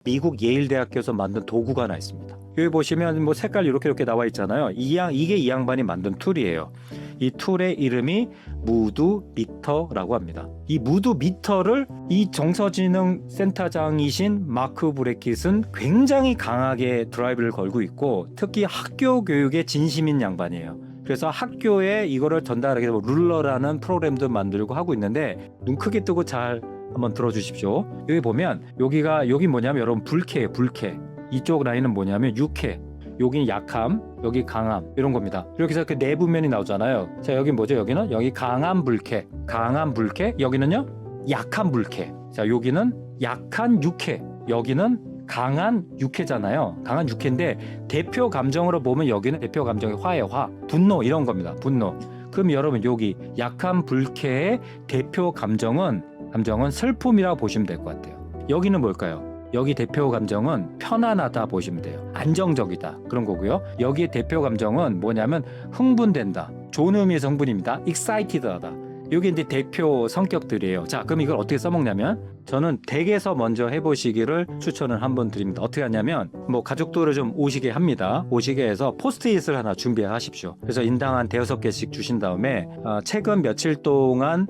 미국 예일 대학교에서 만든 도구가 하나 있습니다. 여기 보시면 뭐 색깔 이렇게 나와 있잖아요. 이게 이 양반이 만든 툴이에요. 이 툴의 이름이 무드 미터라고 합니다. 이 무드 미터를 이 정서지능 센터장이신 마크 브레킷은 굉장히 강하게 드라이브를 걸고 있고, 특히 학교 교육에 진심인 양반이에요. 그래서 학교에 이거를 전달하게 되면 룰러라는 프로그램도 만들고 하고 있는데, 눈 크게 뜨고 잘 한번 들어주십시오. 여기 보면 여기 뭐냐면 여러분 불쾌예요. 불쾌. 이쪽 라인은 뭐냐면 유쾌. 여기는 약함, 여기 강함, 이런 겁니다. 이렇게 해서 그 내부면이 나오잖아요. 자, 여기 뭐죠? 여기 강한 불쾌, 강한 불쾌. 여기는요, 약한 불쾌. 자, 여기는 약한 유쾌, 여기는 강한 유쾌잖아요. 강한 유쾌인데 대표 감정으로 보면 여기는 대표 감정이 화예요. 화, 분노, 이런 겁니다. 분노. 그럼 여러분 여기 약한 불쾌의 대표 감정은 슬픔이라고 보시면 될 것 같아요. 여기는 뭘까요? 여기 대표 감정은 편안하다 보시면 돼요. 안정적이다, 그런 거고요. 여기에 대표 감정은 뭐냐면 흥분된다. 좋은 의미의 성분입니다. excited하다. 이게 이제 대표 성격들이에요. 자, 그럼 이걸 어떻게 써먹냐면, 저는 댁에서 먼저 해보시기를 추천을 한번 드립니다. 어떻게 하냐면, 뭐 가족들을 좀 오시게 합니다. 오시게 해서 포스트잇을 하나 준비하십시오. 그래서 인당 한 5-6개씩 주신 다음에 최근 며칠 동안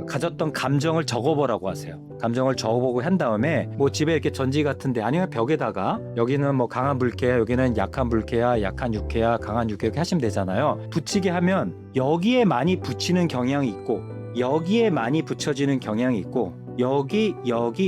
가졌던 감정을 적어보라고 하세요. 감정을 적어보고 한 다음에 뭐 집에 이렇게 전지 같은데, 아니면 벽에다가 여기는 뭐 강한 불쾌야, 여기는 약한 불쾌야, 약한 유쾌야, 강한 유쾌, 이렇게 하시면 되잖아요. 붙이게 하면 여기에 많이 붙이는 경향이 있고, 여기에 많이 붙여지는 경향이 있고, 여기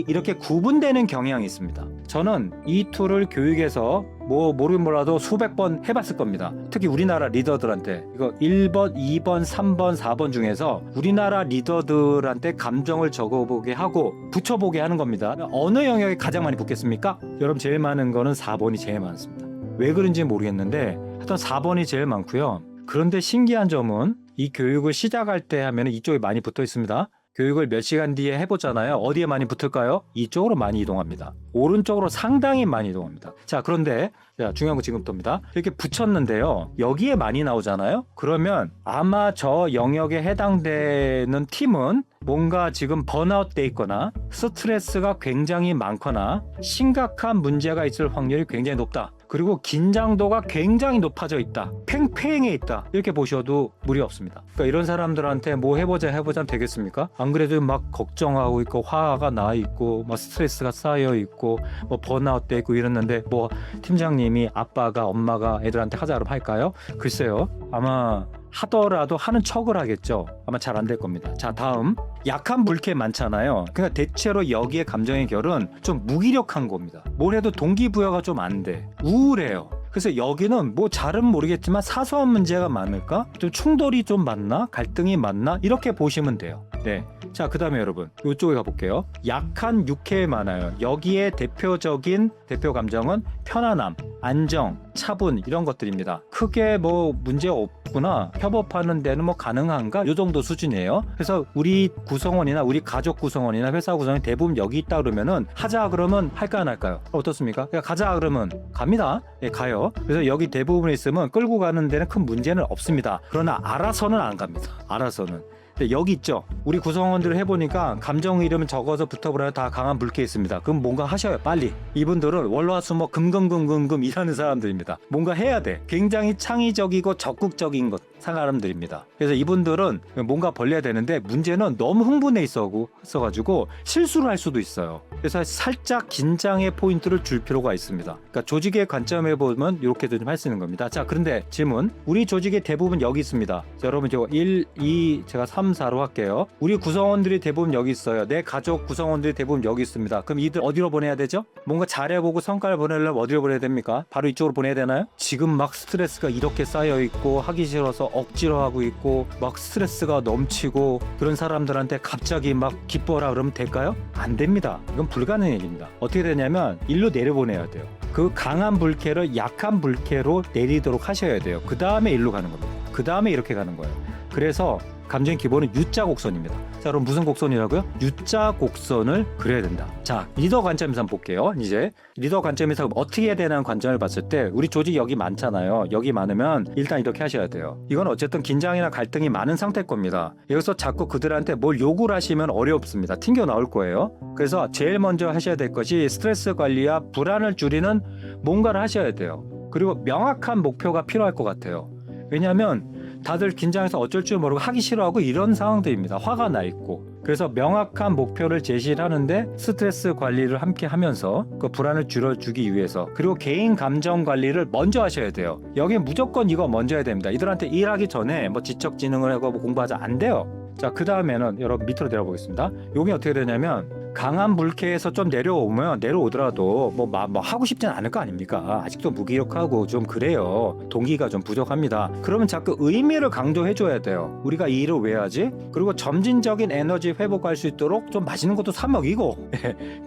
이렇게 구분되는 경향이 있습니다. 저는 이 툴을 교육에서 뭐 모르긴 몰라도 수백 번 해봤을 겁니다. 특히 우리나라 리더들한테 이거 1번, 2번, 3번, 4번 중에서 우리나라 리더들한테 감정을 적어보게 하고 붙여보게 하는 겁니다. 어느 영역에 가장 많이 붙겠습니까? 여러분, 제일 많은 거는 4번이 제일 많습니다. 왜 그런지 모르겠는데 하여튼 4번이 제일 많고요. 그런데 신기한 점은 이 교육을 시작할 때 하면 이쪽에 많이 붙어 있습니다. 교육을 몇 시간 뒤에 해보잖아요. 어디에 많이 붙을까요? 이쪽으로 많이 이동합니다. 오른쪽으로 상당히 많이 이동합니다. 자, 그런데 중요한 거 지금부터입니다. 이렇게 붙였는데요, 여기에 많이 나오잖아요. 그러면 아마 저 영역에 해당되는 팀은 뭔가 지금 번아웃 돼 있거나 스트레스가 굉장히 많거나 심각한 문제가 있을 확률이 굉장히 높다. 그리고 긴장도가 굉장히 높아져 있다. 팽팽해 있다. 이렇게 보셔도 무리 없습니다. 그러니까 이런 사람들한테 뭐 해보자 되겠습니까? 안 그래도 막 걱정하고 있고, 화가 나 있고, 막 스트레스가 쌓여 있고, 뭐 번아웃 돼 있고 이랬는데, 뭐 팀장님이 아빠가 엄마가 애들한테 하자 그러면 할까요? 글쎄요. 아마 하더라도 하는 척을 하겠죠. 아마 잘 안 될 겁니다. 자, 다음. 약한 불쾌 많잖아요. 그러니까 대체로 여기에 감정의 결은 좀 무기력한 겁니다. 뭘 해도 동기부여가 좀 안 돼. 우울해요. 그래서 여기는 뭐 잘은 모르겠지만 사소한 문제가 많을까? 좀 충돌이 좀 많나? 갈등이 많나? 이렇게 보시면 돼요. 네. 자, 그 다음에 여러분 이쪽에 가볼게요. 약한 유쾌 많아요. 여기에 대표적인 대표 감정은 편안함, 안정, 차분, 이런 것들입니다. 크게 뭐 문제 없구나, 협업하는 데는 뭐 가능한가, 이 정도 수준이에요. 그래서 우리 구성원이나 우리 가족 구성원이나 회사 구성원이 대부분 여기 있다 그러면은 하자 그러면 할까 안 할까요? 어떻습니까? 그러니까 가자 그러면 갑니다. 예, 가요. 그래서 여기 대부분에 있으면 끌고 가는 데는 큰 문제는 없습니다. 그러나 알아서는 안 갑니다. 알아서는. 여기 있죠. 우리 구성원들을 해보니까 감정 이름을 적어서 붙어보라면 다 강한 불쾌 있습니다. 그럼 뭔가 하셔요, 빨리. 이분들은 월화수목 금금금금금 일하는 사람들입니다. 뭔가 해야 돼. 굉장히 창의적이고 적극적인 사람들입니다. 그래서 이분들은 뭔가 벌려야 되는데, 문제는 너무 흥분해 있어가지고 실수를 할 수도 있어요. 그래서 살짝 긴장의 포인트를 줄 필요가 있습니다. 그러니까 조직의 관점에 보면 이렇게도 좀 할 수 있는 겁니다. 자, 그런데 질문. 우리 조직의 대부분 여기 있습니다. 자, 여러분, 저 1, 2, 제가 3, 4로 할게요. 우리 구성원들이 대부분 여기 있어요. 내 가족 구성원들이 대부분 여기 있습니다. 그럼 이들 어디로 보내야 되죠? 뭔가 잘해보고 성과를 보내려면 어디로 보내야 됩니까? 바로 이쪽으로 보내야 되나요? 지금 막 스트레스가 이렇게 쌓여 있고, 하기 싫어서 억지로 하고 있고, 막 스트레스가 넘치고, 그런 사람들한테 갑자기 막 기뻐라 그러면 될까요? 안 됩니다. 이건 불가능한 일입니다. 어떻게 되냐면 일로 내려보내야 돼요. 그 강한 불쾌를 약한 불쾌로 내리도록 하셔야 돼요. 그 다음에 일로 가는 겁니다. 그 다음에 이렇게 가는 거예요. 그래서 감정의 기본은 U자 곡선입니다. 자, 그럼 무슨 곡선이라고요? U자 곡선을 그려야 된다. 자, 리더 관점에서 한번 볼게요. 이제 리더 관점에서 어떻게 해야 되는 관점을 봤을 때 우리 조직이 여기 많잖아요. 여기 많으면 일단 이렇게 하셔야 돼요. 이건 어쨌든 긴장이나 갈등이 많은 상태일 겁니다. 여기서 자꾸 그들한테 뭘 요구를 하시면 어렵습니다. 튕겨 나올 거예요. 그래서 제일 먼저 하셔야 될 것이 스트레스 관리와 불안을 줄이는 뭔가를 하셔야 돼요. 그리고 명확한 목표가 필요할 것 같아요. 왜냐하면 다들 긴장해서 어쩔 줄 모르고 하기 싫어하고 이런 상황들입니다. 화가 나 있고. 그래서 명확한 목표를 제시를 하는데 스트레스 관리를 함께 하면서 그 불안을 줄여주기 위해서, 그리고 개인 감정 관리를 먼저 하셔야 돼요. 여기 무조건 이거 먼저 해야 됩니다. 이들한테 일하기 전에 뭐 지적지능을 하고 뭐 공부하자, 안 돼요. 자, 그 다음에는 여러분 밑으로 내려보겠습니다. 요게 어떻게 되냐면 강한 물체에서 좀 내려오더라도 뭐 하고 싶진 않을 거 아닙니까? 아직도 무기력하고 좀 그래요. 동기가 좀 부족합니다. 그러면 자꾸 의미를 강조해줘야 돼요. 우리가 이 일을 왜 하지? 그리고 점진적인 에너지 회복할 수 있도록 좀 맛있는 것도 사 먹이고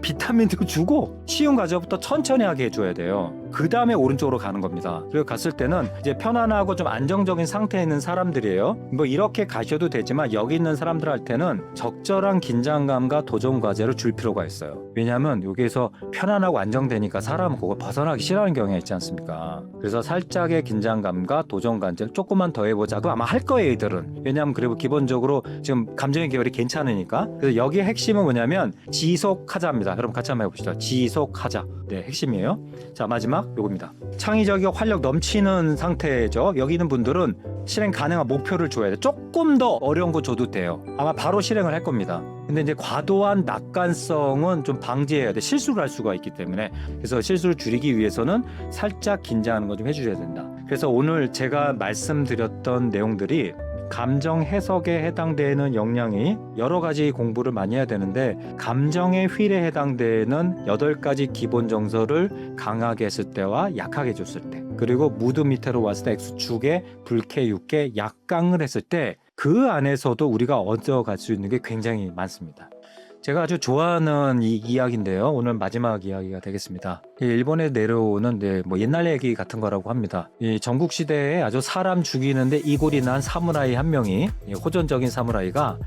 비타민도 주고 쉬운 과정부터 천천히 하게 해줘야 돼요. 그 다음에 오른쪽으로 가는 겁니다. 그리고 갔을 때는 이제 편안하고 좀 안정적인 상태에 있는 사람들이에요. 뭐 이렇게 가셔도 되지만 여기 있는 사람들한테는 적절한 긴장감과 도전 과제를 줄 필요가 있어요. 왜냐하면 여기에서 편안하고 안정되니까 사람은 그거 벗어나기 싫어하는 경향이 있지 않습니까? 그래서 살짝의 긴장감과 도전 과제 조금만 더 해보자. 그거 아마 할 거예요, 이들은. 왜냐하면 그리고 기본적으로 지금 감정의 계열이 괜찮으니까. 그래서 여기의 핵심은 뭐냐면 지속하자입니다. 여러분 같이 한번 해봅시다. 지속하자. 네, 핵심이에요. 자, 마지막 요겁니다. 창의적이고 활력 넘치는 상태죠. 여기 있는 분들은 실행 가능한 목표를 줘야 돼. 조금 더 어려운 거 줘도 돼요. 아마 바로 실행을 할 겁니다. 근데 이제 과도한 낙관성은 좀 방지해야 돼. 실수를 할 수가 있기 때문에. 그래서 실수를 줄이기 위해서는 살짝 긴장하는 거 좀 해주셔야 된다. 그래서 오늘 제가 말씀드렸던 내용들이 감정 해석에 해당되는 역량이 여러 가지 공부를 많이 해야 되는데, 감정의 휠에 해당되는 8가지 기본 정서를 강하게 했을 때와 약하게 줬을 때, 그리고 무드 밑으로 왔을 때 X축에 불쾌, 육개, 약강을 했을 때 그 안에서도 우리가 얻어갈 수 있는 게 굉장히 많습니다. 제가 아주 좋아하는 이 이야기인데요. 오늘 마지막 이야기가 되겠습니다. 일본에 내려오는 뭐 옛날 얘기 같은 거라고 합니다. 이 전국 시대에 아주 사람 죽이는데 이골이 난 사무라이 한 명이, 호전적인 사무라이가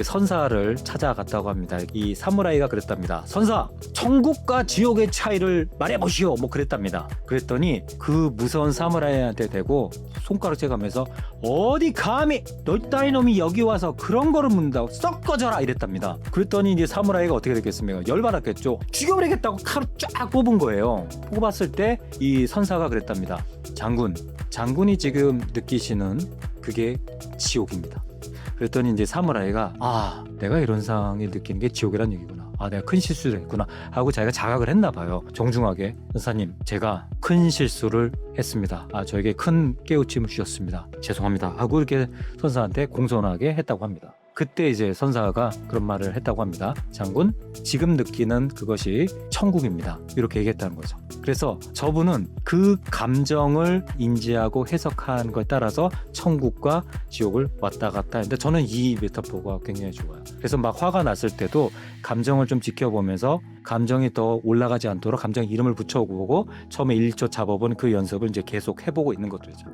선사를 찾아갔다고 합니다. 이 사무라이가 그랬답니다. 선사, 천국과 지옥의 차이를 말해보시오. 뭐 그랬답니다. 그랬더니 그 무서운 사무라이한테 대고 손가락 째가면서 어디 감히 너 따위 놈이 여기 와서 그런 거를 묻는다고, 썩 꺼져라 이랬답니다. 그랬더니 이제 사무라이가 어떻게 됐겠습니까? 열받았겠죠. 죽여버리겠다고 칼을 쫙 뽑은 거예요. 뽑았을 때 이 선사가 그랬답니다. 장군이 지금 느끼시는 그게 지옥입니다. 그랬더니 이제 사무라이가 내가 이런 상황을 느끼는 게 지옥이란 얘기구나. 내가 큰 실수를 했구나 하고 자기가 자각을 했나 봐요. 정중하게, 선사님, 제가 큰 실수를 했습니다. 저에게 큰 깨우침을 주셨습니다. 죄송합니다 하고 이렇게 선사한테 공손하게 했다고 합니다. 그때 이제 선사가 그런 말을 했다고 합니다. 장군, 지금 느끼는 그것이 천국입니다. 이렇게 얘기했다는 거죠. 그래서 저분은 그 감정을 인지하고 해석한 것에 따라서 천국과 지옥을 왔다 갔다 했는데, 저는 이 메타포가 굉장히 좋아요. 그래서 막 화가 났을 때도 감정을 좀 지켜보면서 감정이 더 올라가지 않도록 감정 이름을 붙여보고 처음에 1초 잡아본 그 연습을 이제 계속 해보고 있는 것들이죠.